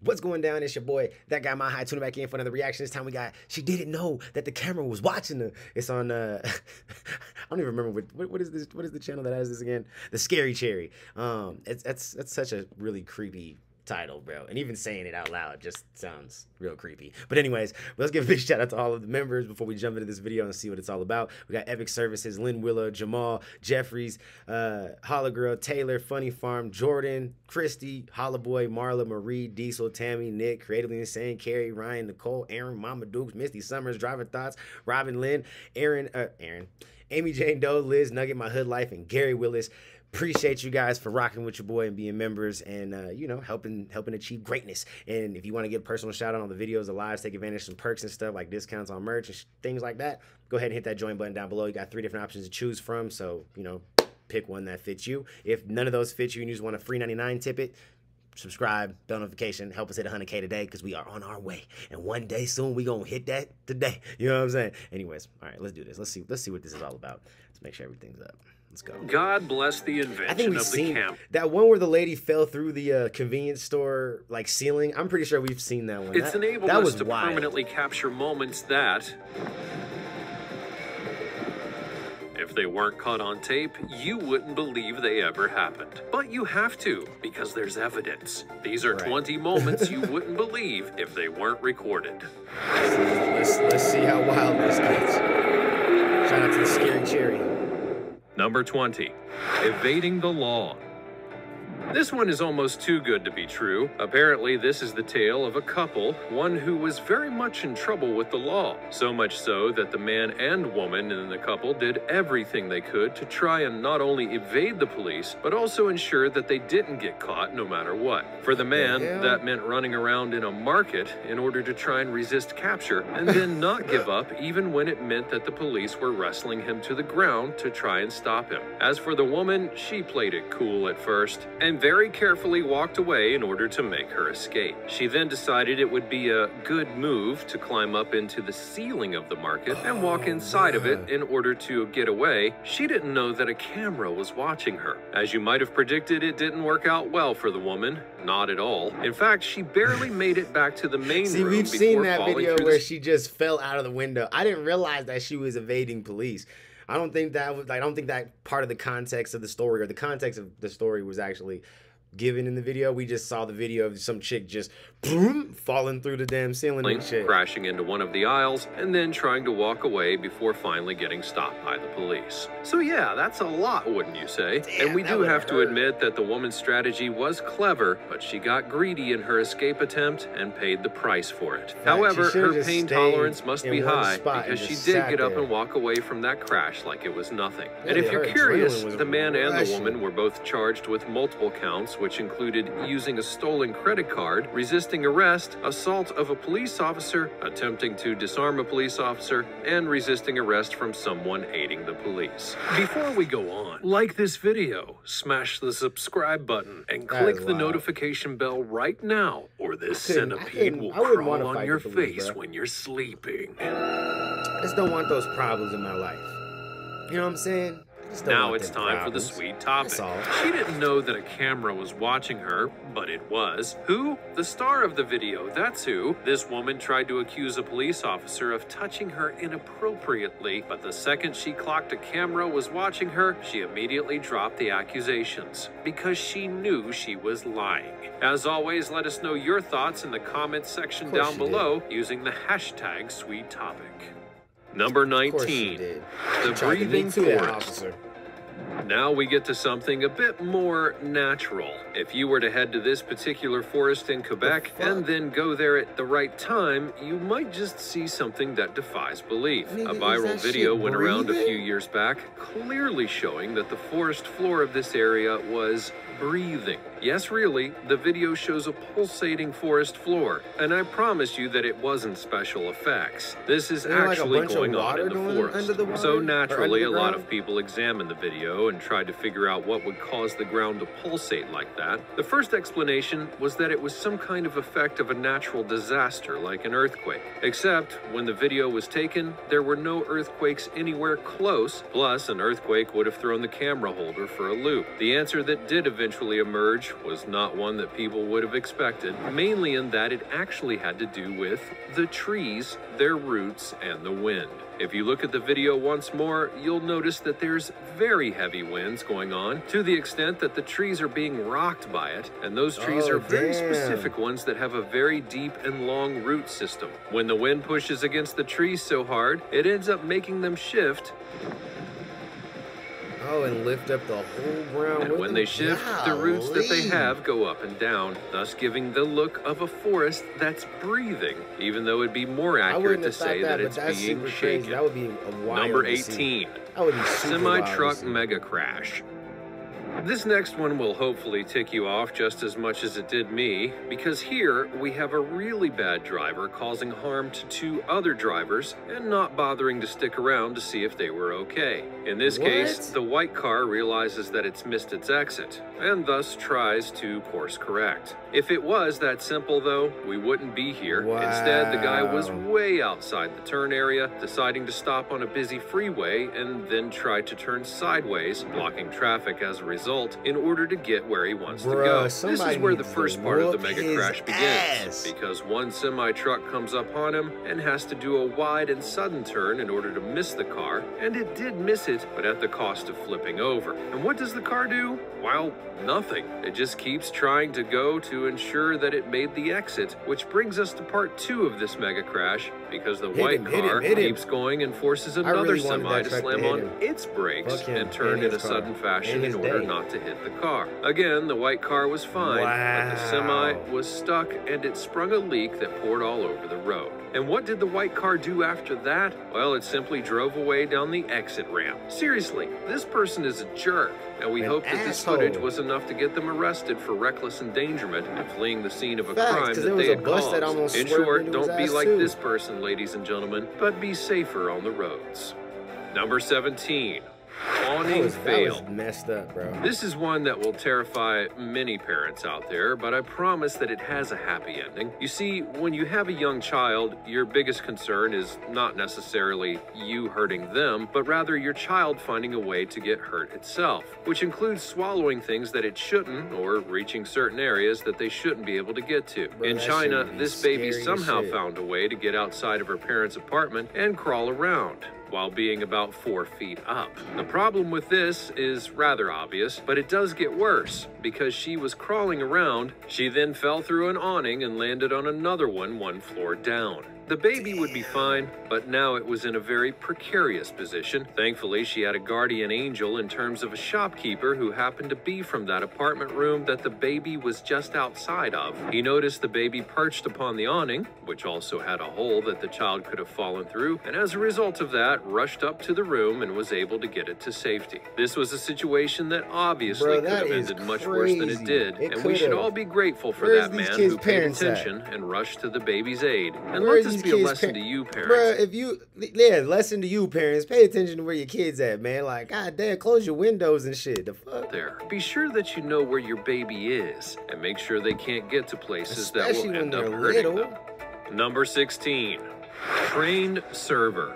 What's going down? It's your boy, That Guy My High, tuning back in for another reaction. This time we got, she didn't know that the camera was watching her. It's on, I don't even remember what is this, what is the channel that has this again? The Scary Cherry. That's such a really creepy title, bro, and even saying it out loud just sounds real creepy. But anyways, let's give a big shout out to all of the members before we jump into this video and see what it's all about. We got Epic Services, Lynn Willow, Jamal, Jeffries, Holla Girl, Taylor, Funny Farm, Jordan, Christy, Holla Boy, Marla, Marie, Diesel, Tammy, Nick, Creatively Insane, Carrie, Ryan, Nicole, Aaron, Mama Dukes, Misty Summers, Driver Thoughts, Robin Lynn, Aaron, Amy Jane Doe, Liz Nugget, My Hood Life, and Gary Willis. Appreciate you guys for rocking with your boy and being members and, you know, helping achieve greatness. And if you want to get a personal shout out on the videos, the lives, take advantage of some perks and stuff like discounts on merch and things like that, go ahead and hit that join button down below. You got 3 different options to choose from. So, you know, pick one that fits you. If none of those fit you and you just want a free 99 tip it, subscribe, bell notification, help us hit 100K today because we are on our way. And one day soon we gonna hit that today. You know what I'm saying? Anyways, all right, let's do this. Let's see what this is all about. Let's make sure everything's up. Let's go. God bless the invention I think we've of the seen camera. that one where the lady fell through the convenience store like ceiling. I'm pretty sure we've seen that one. It's enabled that us was to wild. permanently capture moments that, if they weren't caught on tape, you wouldn't believe they ever happened. But you have to, because there's evidence. These are 20 moments you wouldn't believe if they weren't recorded. Let's see how wild this gets. Shout out to the Scary Cherry. Number 20, evading the law. This one is almost too good to be true. Apparently, this is the tale of a couple, one who was very much in trouble with the law. So much so that the man and woman in the couple did everything they could to try and not only evade the police, but also ensure that they didn't get caught no matter what. For the man, that meant running around in a market in order to try and resist capture, and then not give up even when it meant that the police were wrestling him to the ground to try and stop him. As for the woman, she played it cool at first, and very carefully walked away in order to make her escape. She then decided it would be a good move to climb up into the ceiling of the market and walk inside of it in order to get away. She didn't know that a camera was watching her. As you might have predicted, it didn't work out well for the woman. Not at all. In fact, she barely made it back to the main room. We've seen that video where she just fell out of the window. I didn't realize that she was evading police. I don't think that was, I don't think that part of the context of the story or the context of the story was actually given in the video. We just saw the video of some chick just boom, falling through the damn ceiling and shit, crashing into one of the aisles, and then trying to walk away before finally getting stopped by the police. So yeah, that's a lot, wouldn't you say? Damn, and we do have to admit that the woman's strategy was clever, but she got greedy in her escape attempt and paid the price for it. However, her pain tolerance must be high because she did get up and walk away from that crash like it was nothing. And if you're curious, the man and the woman were both charged with multiple counts, which included using a stolen credit card, resisting arrest, assault of a police officer, attempting to disarm a police officer, and resisting arrest from someone aiding the police. Before we go on, like this video, smash the subscribe button, and click the notification bell right now, or this centipede will crawl on your face when you're sleeping. I just don't want those problems in my life. You know what I'm saying? Now it's time for the sweet topic. She didn't know that a camera was watching her, but it was. Who? The star of the video, that's who. This woman tried to accuse a police officer of touching her inappropriately, but the second she clocked a camera was watching her, she immediately dropped the accusations because she knew she was lying. As always, let us know your thoughts in the comments section down below using the hashtag sweet topic. Number 19, the breathing forest. Now we get to something a bit more natural. If you were to head to this particular forest in Quebec and then go there at the right time, you might just see something that defies belief. A viral video went around a few years back, clearly showing that the forest floor of this area was breathing. Yes, really, the video shows a pulsating forest floor, and I promise you that it wasn't special effects. This is actually going on in the forest. So naturally, a lot of people examined the video and tried to figure out what would cause the ground to pulsate like that. The first explanation was that it was some kind of effect of a natural disaster like an earthquake. Except, when the video was taken, there were no earthquakes anywhere close, plus an earthquake would have thrown the camera holder for a loop. The answer that did eventually emerge was not one that people would have expected, mainly in that it actually had to do with the trees, their roots, and the wind. If you look at the video once more, you'll notice that there's very heavy winds going on, to the extent that the trees are being rocked by it, and those trees are very specific ones that have a very deep and long root system. When the wind pushes against the trees so hard, it ends up making them shift. Oh, and lift up the whole ground. And when they shift, the roots that they have go up and down, thus giving the look of a forest that's breathing, even though it'd be more accurate to say that it's being shaken. That would be a wild Number 18, semi-truck mega crash. This next one will hopefully tick you off just as much as it did me, because here we have a really bad driver causing harm to 2 other drivers and not bothering to stick around to see if they were okay. In this case, the white car realizes that it's missed its exit, and thus tries to course correct. If it was that simple though, we wouldn't be here. Instead, the guy was way outside the turn area, deciding to stop on a busy freeway and then try to turn sideways, blocking traffic as a result, in order to get where he wants to go. This is where the first part of the mega crash begins, because one semi-truck comes up on him and has to do a wide and sudden turn in order to miss the car, and it did miss it, but at the cost of flipping over. And what does the car do? Well, nothing. It just keeps trying to go to ensure that it made the exit, which brings us to part 2 of this mega crash, because the white car keeps going and forces another semi to slam on its brakes and turn in a sudden fashion in order not to hit the car. Again, the white car was fine, but the semi was stuck and it sprung a leak that poured all over the road. And what did the white car do after that? Well, it simply drove away down the exit ramp. Seriously, this person is a jerk, and we hope that this footage was enough to get them arrested for reckless endangerment and fleeing the scene of a crime that they had caused. In short, don't be like this person, ladies and gentlemen, but be safer on the roads. Number 17. Awning fail. That was messed up, bro. This is one that will terrify many parents out there, but I promise that it has a happy ending. You see, when you have a young child, your biggest concern is not necessarily you hurting them, but rather your child finding a way to get hurt itself, which includes swallowing things that it shouldn't or reaching certain areas that they shouldn't be able to get to. In China, this baby somehow found a way to get outside of her parents' apartment and crawl around while being about 4 feet up. The problem with this is rather obvious, but it does get worse. Because she was crawling around, she then fell through an awning and landed on another one floor down. The baby would be fine, but now it was in a very precarious position. Thankfully, she had a guardian angel in terms of a shopkeeper who happened to be from that apartment room that the baby was just outside of. He noticed the baby perched upon the awning, which also had a hole that the child could have fallen through, and as a result of that, rushed up to the room and was able to get it to safety. This was a situation that obviously could have ended much worse than it did, and we should all be grateful for that man who paid attention and rushed to the baby's aid. And let this be a lesson to you parents. Bruh, lesson to you parents. Pay attention to where your kids at, man. Like, god damn, close your windows and shit. The fuck? There. Be sure that you know where your baby is, and make sure they can't get to places that will end up hurting them. Number 16. Trained server.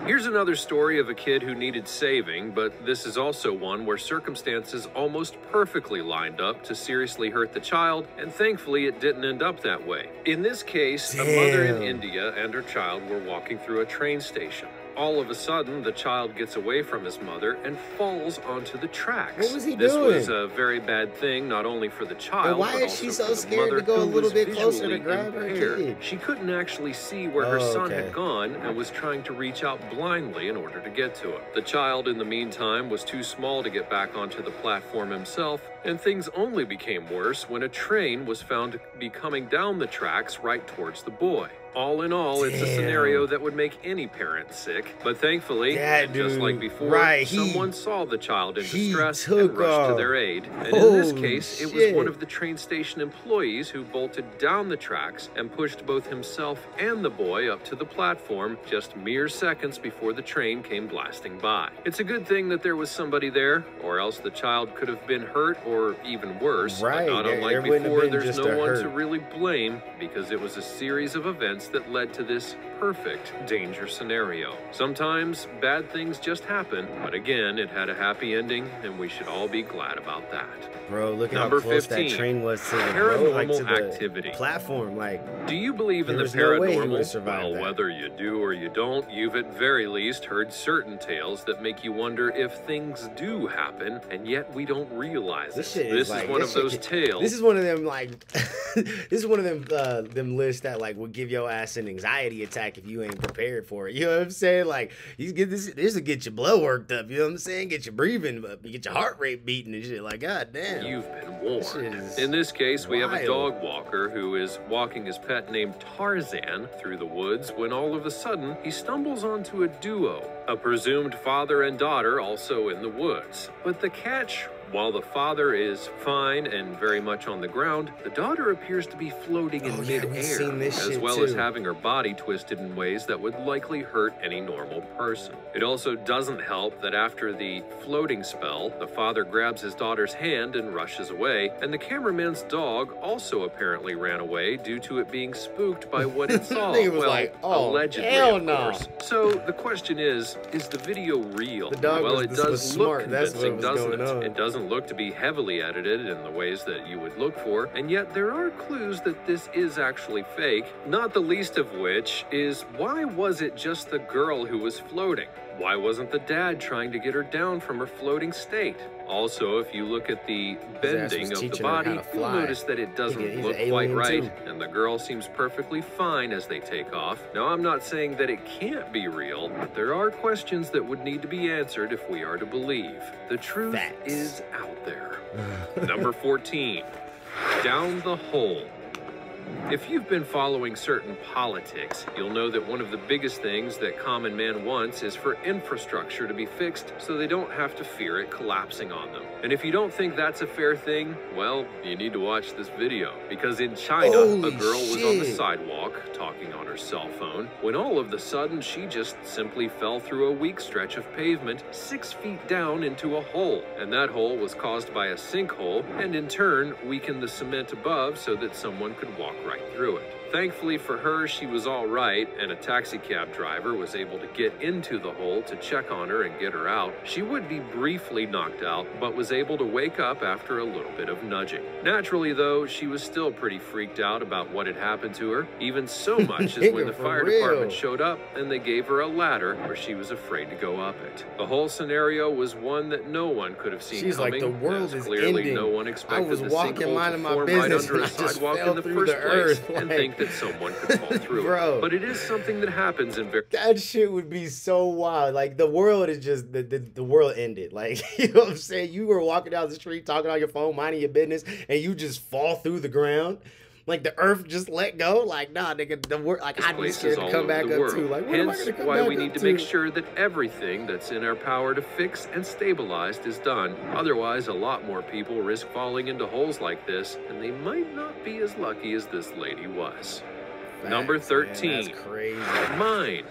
Here's another story of a kid who needed saving, but this is also one where circumstances almost perfectly lined up to seriously hurt the child, and thankfully it didn't end up that way. In this case, a mother in India and her child were walking through a train station. All of a sudden, the child gets away from his mother and falls onto the tracks. What was he doing? This was a very bad thing, not only for the child, but why is she so scared to go a little bit closer to grab her kid? She couldn't actually see where her son had gone and was trying to reach out blindly in order to get to him. The child, in the meantime, was too small to get back onto the platform himself, and things only became worse when a train was found to be coming down the tracks right towards the boy. All in all, it's a scenario that would make any parent sick, but thankfully, just like before, someone saw the child in distress and rushed to their aid. And in this case, it was one of the train station employees who bolted down the tracks and pushed both himself and the boy up to the platform just mere seconds before the train came blasting by. It's a good thing that there was somebody there, or else the child could have been hurt or even worse. But not unlike before, there's no one to really blame because it was a series of events events that led to this perfect danger scenario. Sometimes bad things just happen, but again, it had a happy ending, and we should all be glad about that. Bro, look at how Number close 15, that train was to the paranormal like, to the activity. platform. Like, do you believe in the no way he paranormal? would've survived Well, that. whether you do or you don't, you've at very least heard certain tales that make you wonder if things do happen, and yet we don't realize this it. shit This is is one of those tales. This is one of them, like, this is one of them lists that, like, will give your ass an anxiety attack if you ain't prepared for it. You know what I'm saying? Like, you get this will get your blood worked up. You know what I'm saying? Get your breathing up. You get your heart rate beating and shit. Like, god damn. You've been warned. Is In this case, we have a wild. dog walker who is walking his pet named Tarzan through the woods when all of a sudden he stumbles onto a duo, a presumed father and daughter also in the woods. But the catch, while the father is fine and very much on the ground, the daughter appears to be floating in midair, as well as having her body twisted in ways that would likely hurt any normal person. It also doesn't help that after the floating spell, the father grabs his daughter's hand and rushes away, and the cameraman's dog also apparently ran away due to it being spooked by what it saw. He was well, like, oh, allegedly, hell of no. course. So the question is the video real? The dog well, was- it this was does look smart. That's what convincing, was doesn't going on. it? It doesn't look to be heavily edited in the ways that you would look for, and yet there are clues that this is actually fake, not the least of which is why was it just the girl who was floating? Why wasn't the dad trying to get her down from her floating state? Also, if you look at the bending of the body, you'll notice that it doesn't look quite right, and the girl seems perfectly fine as they take off. Now, I'm not saying that it can't be real, but there are questions that would need to be answered if we are to believe. The truth is out there. Number 14, down the hole. If you've been following certain politics, you'll know that one of the biggest things that common man wants is for infrastructure to be fixed so they don't have to fear it collapsing on them. And if you don't think that's a fair thing, well, you need to watch this video. Because in China, a girl was on the sidewalk talking on her cell phone when all of a sudden she just simply fell through a weak stretch of pavement 6 feet down into a hole. And that hole was caused by a sinkhole and in turn weakened the cement above so that someone could walk right through it. Thankfully for her, she was all right, and a taxi cab driver was able to get into the hole to check on her and get her out. She would be briefly knocked out, but was able to wake up after a little bit of nudging. Naturally, though, she was still pretty freaked out about what had happened to her, even so much as when the fire department showed up and they gave her a ladder where she was afraid to go up it. The whole scenario was one that no one could have seen coming. She's like, the world is clearly ending. no one expected I was the walking, sinkhole minding to my form business, right under and a I just sidewalk fell in the through first the place earth, and like- think that someone could fall through Bro. it. But it is something that happens in very... That shit would be so wild. Like, the world is just, the world ended. Like, you know what I'm saying? You were walking down the street, talking on your phone, minding your business, and you just fall through the ground. Like, the earth just let go. Like, nah, nigga, the world, like, I'd be scared to come back up too. Like, what am I Hence gonna come why back we up need to to? make sure that everything that's in our power to fix and stabilize is done. Otherwise, a lot more people risk falling into holes like this, and they might not be as lucky as this lady was. Number 13. Man, that's crazy. Mine.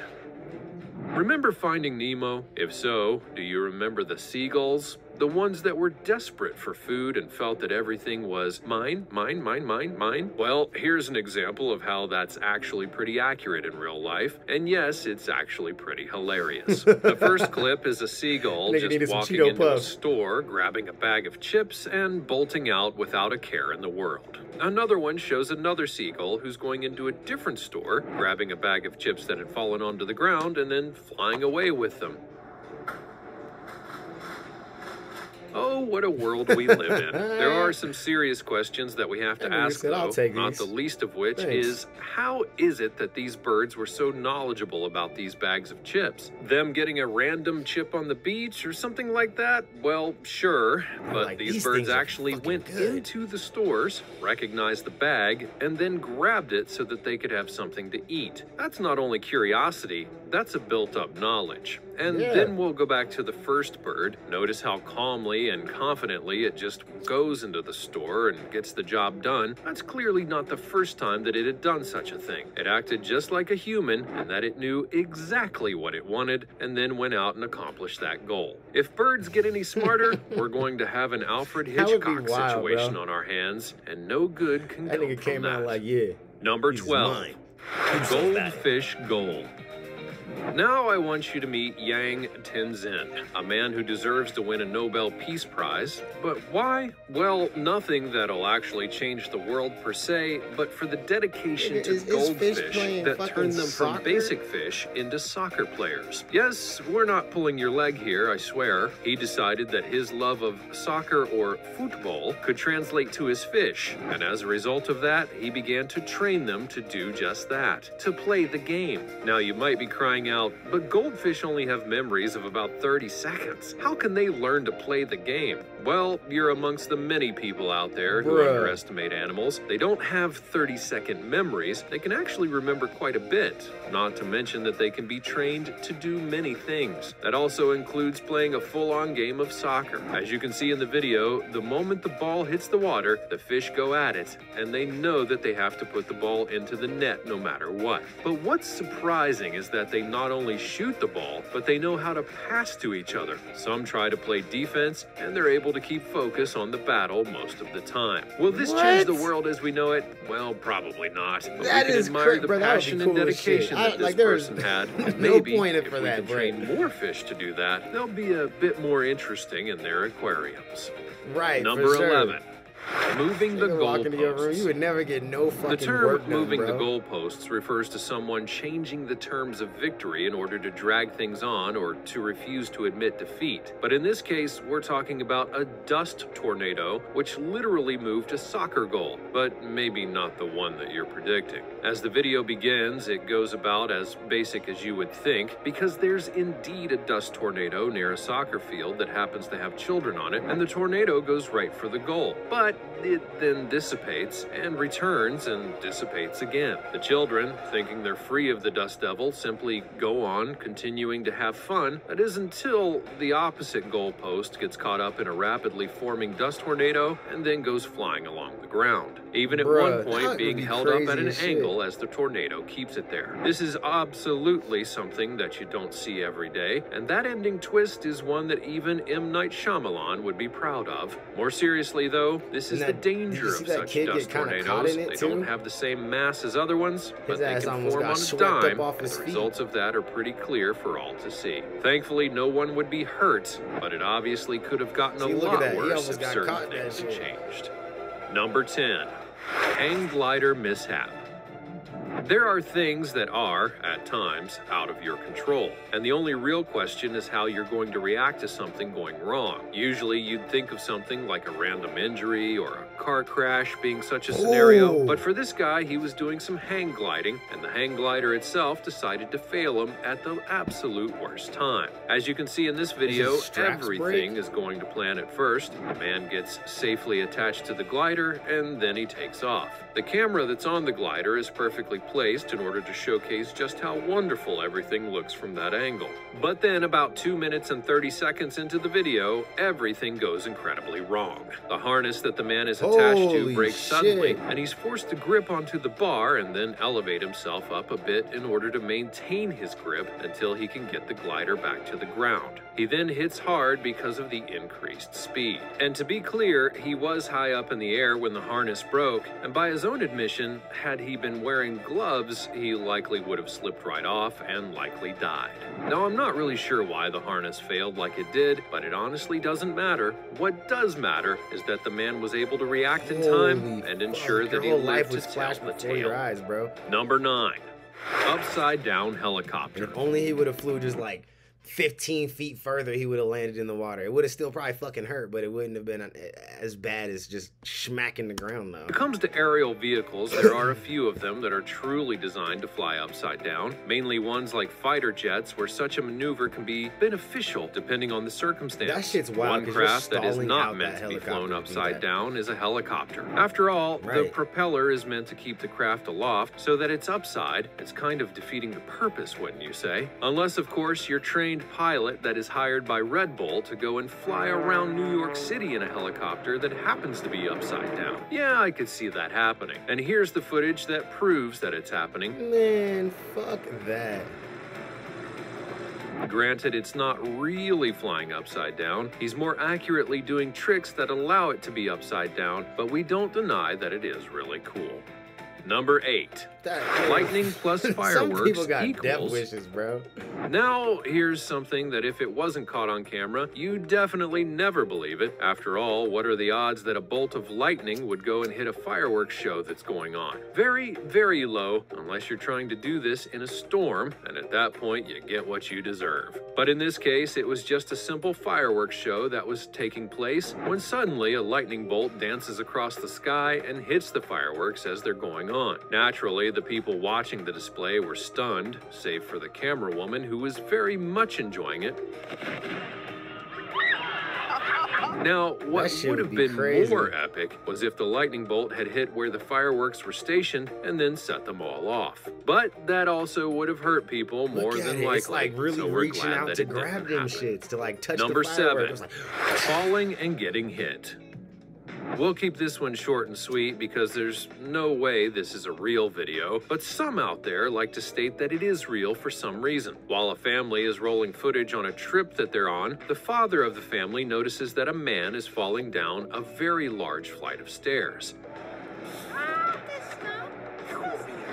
Remember Finding Nemo? If so, do you remember the seagulls? The ones that were desperate for food and felt that everything was mine, mine, mine, mine, mine? Well, here's an example of how that's actually pretty accurate in real life. And yes, it's actually pretty hilarious. The first clip is a seagull just walking into a store, grabbing a bag of chips, and bolting out without a care in the world. Another one shows another seagull who's going into a different store, grabbing a bag of chips that had fallen onto the ground, and then flying away with them. Oh, what a world we live in. There are some serious questions that we have to ask, though, not the least of which is, how is it that these birds were so knowledgeable about these bags of chips? Them getting a random chip on the beach or something like that? Well, sure, but like, these birds actually went into the stores, recognized the bag, and then grabbed it so that they could have something to eat. That's not only curiosity, that's a built-up knowledge. And then we'll go back to the first bird. Notice how calmly and confidently it just goes into the store and gets the job done. That's clearly not the first time that it had done such a thing. It acted just like a human in that it knew exactly what it wanted and then went out and accomplished that goal. If birds get any smarter, we're going to have an Alfred Hitchcock situation on our hands, and no good can come from that. Out like, Number 12. Goldfish gold. Now I want you to meet Yang Tenzin, a man who deserves to win a Nobel Peace Prize. But why? Well, nothing that'll actually change the world per se, but for the dedication to goldfish that turned them from basic fish into soccer players. Yes, we're not pulling your leg here, I swear. He decided that his love of soccer or football could translate to his fish, and as a result of that, he began to train them to do just that, to play the game. Now you might be crying out, but goldfish only have memories of about 30 seconds. How can they learn to play the game? Well, you're amongst the many people out there who underestimate animals. They don't have 30-second memories. They can actually remember quite a bit, not to mention that they can be trained to do many things. That also includes playing a full-on game of soccer. As you can see in the video, the moment the ball hits the water, the fish go at it, and they know that they have to put the ball into the net no matter what. But what's surprising is that they not only shoot the ball, but they know how to pass to each other. Some try to play defense, and they're able to keep focus on the battle most of the time. Will this change the world as we know it? Well, probably not. But we can admire the passion and dedication that this person had. And maybe if we can train more fish to do that, they'll be a bit more interesting in their aquariums. Right. Number 11. Moving the goalposts. You would never get no fucking The term work done, moving bro. the goalposts refers to someone changing the terms of victory in order to drag things on or to refuse to admit defeat. But in this case, we're talking about a dust tornado, which literally moved a soccer goal, but maybe not the one that you're predicting. As the video begins, it goes about as basic as you would think, because there's indeed a dust tornado near a soccer field that happens to have children on it, and the tornado goes right for the goal. But it then dissipates and returns and dissipates again. The children, thinking they're free of the dust devil, simply go on continuing to have fun. That is until the opposite goalpost gets caught up in a rapidly forming dust tornado and then goes flying along the ground, even at one point being held up at an angle as the tornado keeps it there. This is absolutely something that you don't see every day, and that ending twist is one that even M. Night Shyamalan would be proud of. More seriously though, this is the danger of such dust tornadoes. They don't have the same mass as other ones, but they can form on a dime, and the results of that are pretty clear for all to see. Thankfully, no one would be hurt, but it obviously could have gotten a lot worse if certain things had changed. Number 10. Hang glider mishap. There are things that are, at times, out of your control, and the only real question is how you're going to react to something going wrong. Usually you'd think of something like a random injury or a car crash being such a scenario, but for this guy, he was doing some hang gliding, and the hang glider itself decided to fail him at the absolute worst time. As you can see in this video, everything is going to plan at first. The man gets safely attached to the glider, and then he takes off. The camera that's on the glider is perfectly placed in order to showcase just how wonderful everything looks from that angle. But then about 2 minutes and 30 seconds into the video, everything goes incredibly wrong. The harness that the man is attached to breaks suddenly, and he's forced to grip onto the bar and then elevate himself up a bit in order to maintain his grip until he can get the glider back to the ground. He then hits hard because of the increased speed. And to be clear, he was high up in the air when the harness broke, and by his own admission, had he been wearing gloves, he likely would have slipped right off and likely died. Now, I'm not really sure why the harness failed like it did, but it honestly doesn't matter. What does matter is that the man was able to react in time and ensure that he lived to tell the tale. Number 9. Upside down helicopter. If only he would have flew just like 15 feet further, he would have landed in the water. It would have still probably fucking hurt, but it wouldn't have been as bad as just smacking the ground, though. When it comes to aerial vehicles, there are a few of them that are truly designed to fly upside down, mainly ones like fighter jets, where such a maneuver can be beneficial depending on the circumstance. That shit's wild. One craft that is not meant to be flown upside down is a helicopter. After all, the propeller is meant to keep the craft aloft so that it's upside. It's kind of defeating the purpose, wouldn't you say? Unless, of course, you're trained pilot that is hired by Red Bull to go and fly around New York City in a helicopter that happens to be upside down. Yeah, I could see that happening. And here's the footage that proves that it's happening. Man, fuck that. Granted, it's not really flying upside down. He's more accurately doing tricks that allow it to be upside down, but we don't deny that it is really cool. Number 8. Lightning plus fireworks Some people got equals... death wishes, bro. Now, here's something that if it wasn't caught on camera, you'd definitely never believe it. After all, what are the odds that a bolt of lightning would go and hit a fireworks show that's going on? Very, very low, unless you're trying to do this in a storm, and at that point, you get what you deserve. But in this case, it was just a simple fireworks show that was taking place when suddenly a lightning bolt dances across the sky and hits the fireworks as they're going on. Naturally, the people watching the display were stunned, save for the camera woman who was very much enjoying it. Now, what would have been more epic was if the lightning bolt had hit where the fireworks were stationed and then set them all off. But that also would have hurt people more than likely. It's like really so we're reaching glad out that to it grab didn't them happen. shits, to like touch Number the firework. 7, falling and getting hit. We'll keep this one short and sweet because there's no way this is a real video, but some out there like to state that it is real for some reason. While a family is rolling footage on a trip that they're on, the father of the family notices that a man is falling down a very large flight of stairs.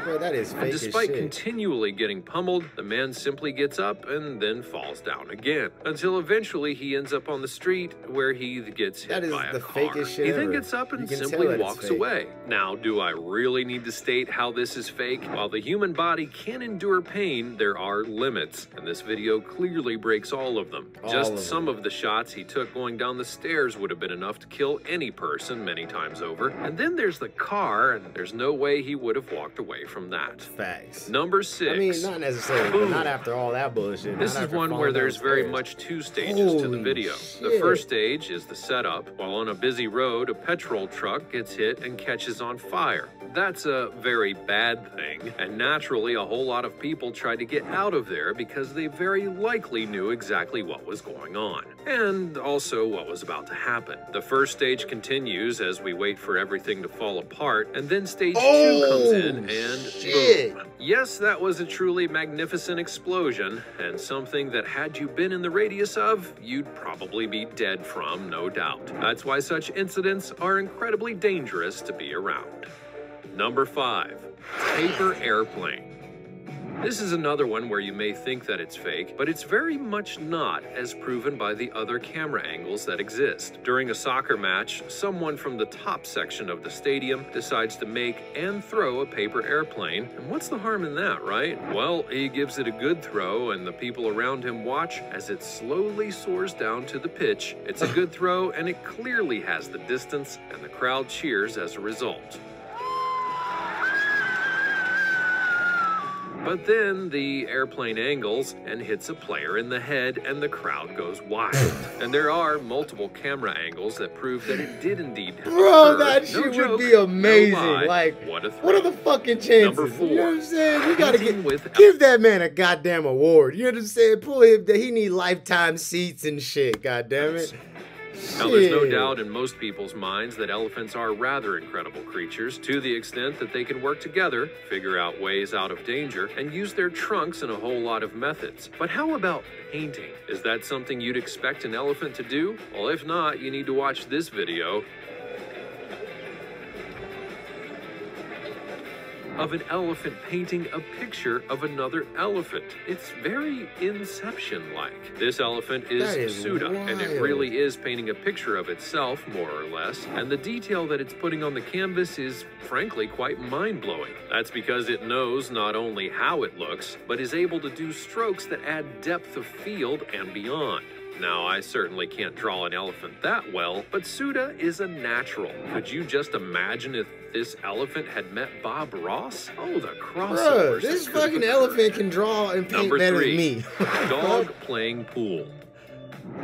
Bro, that is fake as Despite shit. continually getting pummeled, the man simply gets up and then falls down again, until eventually he ends up on the street where he gets hit by a car. Fakest shit He then ever. gets up and You can simply tell that walks it's fake. away. Now, do I really need to state how this is fake? While the human body can endure pain, there are limits, and this video clearly breaks all of them. Just some of the shots he took going down the stairs would have been enough to kill any person many times over. And then there's the car, and there's no way he would have walked away from that. Facts. Number 6. I mean, not necessarily, but not after all that bullshit. This is one where there's very much 2 stages to the video. The first stage is the setup. While on a busy road, a petrol truck gets hit and catches on fire. That's a very bad thing, and naturally a whole lot of people tried to get out of there because they very likely knew exactly what was going on, and also what was about to happen. The first stage continues as we wait for everything to fall apart, and then stage 2 comes in and boom. Yes, that was a truly magnificent explosion, and something that had you been in the radius of, you'd probably be dead from, no doubt. That's why such incidents are incredibly dangerous to be around. Number 5. Paper airplane. This is another one where you may think that it's fake, but it's very much not, as proven by the other camera angles that exist. During a soccer match, someone from the top section of the stadium decides to make and throw a paper airplane, and what's the harm in that, right? Well, he gives it a good throw, and the people around him watch as it slowly soars down to the pitch. It's a good throw, and it clearly has the distance, and the crowd cheers as a result. But then the airplane angles and hits a player in the head and the crowd goes wild. And there are multiple camera angles that prove that it did indeed happen. Bro, that shit would be amazing. No lie. Like, what are the fucking chances? Number 4. You know what I'm saying? You gotta give that man a goddamn award. You know what I'm saying? Pull him, he need lifetime seats and shit, goddamn it. Now, there's no doubt in most people's minds that elephants are rather incredible creatures, to the extent that they can work together, figure out ways out of danger, and use their trunks in a whole lot of methods. But how about painting? Is that something you'd expect an elephant to do? Well, if not, you need to watch this video of an elephant painting a picture of another elephant. It's very Inception-like. This elephant is Suda, and it really is painting a picture of itself, more or less, and the detail that it's putting on the canvas is, frankly, quite mind-blowing. That's because it knows not only how it looks, but is able to do strokes that add depth of field and beyond. Now, I certainly can't draw an elephant that well, but Suda is a natural. Could you just imagine if this elephant had met Bob Ross? Oh, the crossover. Bruh, this fucking elephant can draw and paint better than me. Dog playing pool.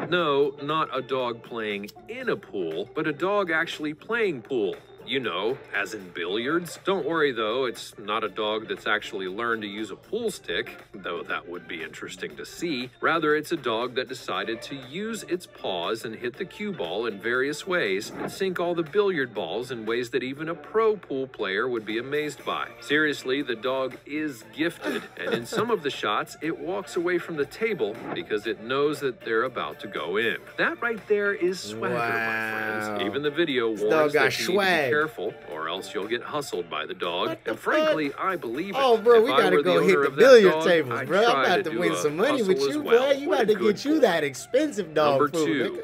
No, not a dog playing in a pool, but a dog actually playing pool. You know, as in billiards. Don't worry though, it's not a dog that's actually learned to use a pool stick, though that would be interesting to see. Rather, it's a dog that decided to use its paws and hit the cue ball in various ways and sink all the billiard balls in ways that even a pro pool player would be amazed by. Seriously, the dog is gifted, and in some of the shots, it walks away from the table because it knows that they're about to go in. That right there is swagger, my friends. Even the video warns that you need to be careful, or else you'll get hustled by the dog. And frankly, I believe it. Oh, bro, we gotta go hit the billiard tables, bro. I'm about to win some money with you, boy. You got to get you that expensive dog food. Number 2,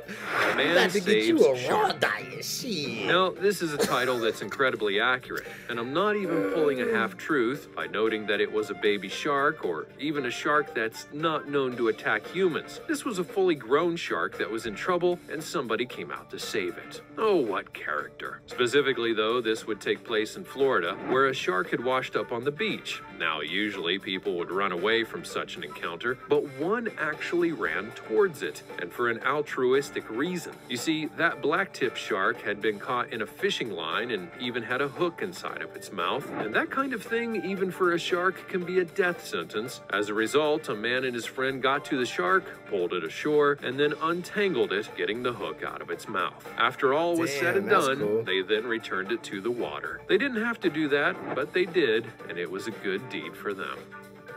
a man to get you a raw shark. diet. Shit. Now, this is a title that's incredibly accurate, and I'm not even pulling a half-truth by noting that it was a baby shark, or even a shark that's not known to attack humans. This was a fully grown shark that was in trouble, and somebody came out to save it. Oh, what character. Specifically, though, this would take place in Florida, where a shark had washed up on the beach. Now, usually people would run away from such an encounter, but one actually ran towards it, and for an altruistic reason. You see, that blacktip shark had been caught in a fishing line and even had a hook inside of its mouth, and that kind of thing, even for a shark, can be a death sentence. As a result, a man and his friend got to the shark, pulled it ashore, and then untangled it, getting the hook out of its mouth. After all was said and done, cool. They then returned it to the water. They didn't have to do that, but they did, and it was a good deed for them.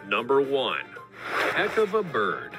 Number 1, heck of a bird.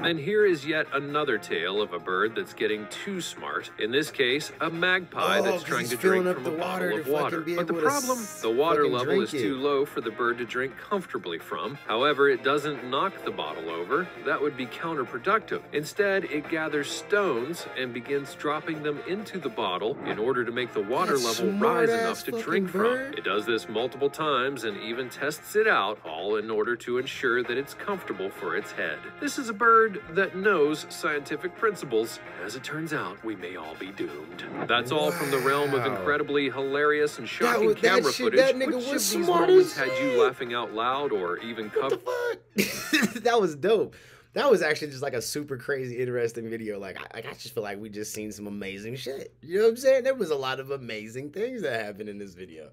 And here is yet another tale of a bird that's getting too smart. In this case, a magpie that's trying to drink from a bottle of water. But the problem, the water level is too low for the bird to drink comfortably from. However, it doesn't knock the bottle over. That would be counterproductive. Instead, it gathers stones and begins dropping them into the bottle in order to make the water level rise enough to drink from. It does this multiple times and even tests it out, all in order to ensure that it's comfortable for its head. This is a bird that knows scientific principles. As it turns out, we may all be doomed. That's all from the realm of incredibly hilarious and shocking camera footage. Which of these moments had you laughing out loud or even covered? What the fuck? That was dope. That was actually just like a super crazy, interesting video. Like I just feel like we just seen some amazing shit. You know what I'm saying? There was a lot of amazing things that happened in this video.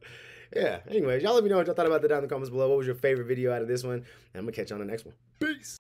Yeah, anyways, y'all let me know what y'all thought about that down in the comments below. What was your favorite video out of this one? And I'm going to catch you on the next one. Peace.